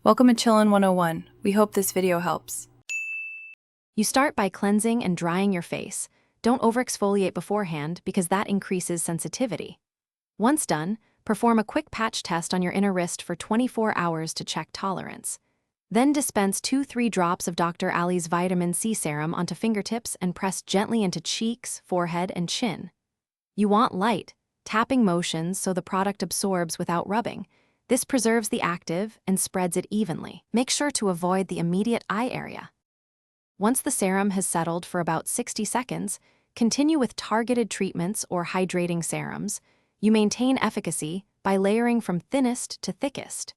Welcome to Chillin' 101. We hope this video helps. You start by cleansing and drying your face. Don't overexfoliate beforehand because that increases sensitivity. Once done, perform a quick patch test on your inner wrist for 24 hours to check tolerance. Then dispense 2-3 drops of Dr. Ali's Vitamin C Serum onto fingertips and press gently into cheeks, forehead, and chin. You want light, tapping motions so the product absorbs without rubbing. This preserves the active and spreads it evenly. Make sure to avoid the immediate eye area. Once the serum has settled for about 60 seconds, continue with targeted treatments or hydrating serums. You maintain efficacy by layering from thinnest to thickest.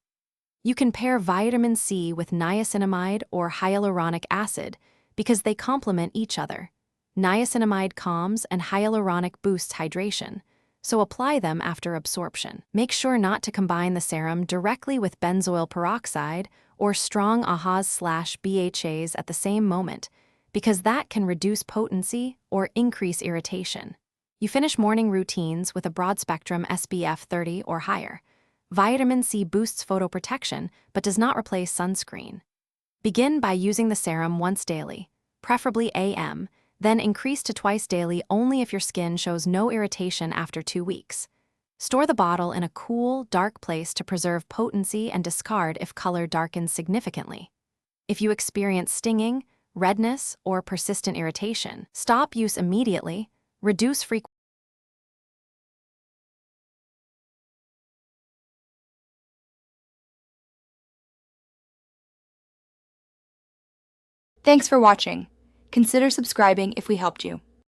You can pair vitamin C with niacinamide or hyaluronic acid because they complement each other. Niacinamide calms and hyaluronic boosts hydration, so apply them after absorption. Make sure not to combine the serum directly with benzoyl peroxide or strong AHAs/BHAs at the same moment, because that can reduce potency or increase irritation. You finish morning routines with a broad-spectrum SPF 30 or higher. Vitamin C boosts photoprotection but does not replace sunscreen. Begin by using the serum once daily, preferably AM, then increase to twice daily only if your skin shows no irritation after 2 weeks. Store the bottle in a cool, dark place to preserve potency and discard if color darkens significantly. If you experience stinging, redness, or persistent irritation, stop use immediately, reduce frequency. Thanks for watching. Consider subscribing if we helped you.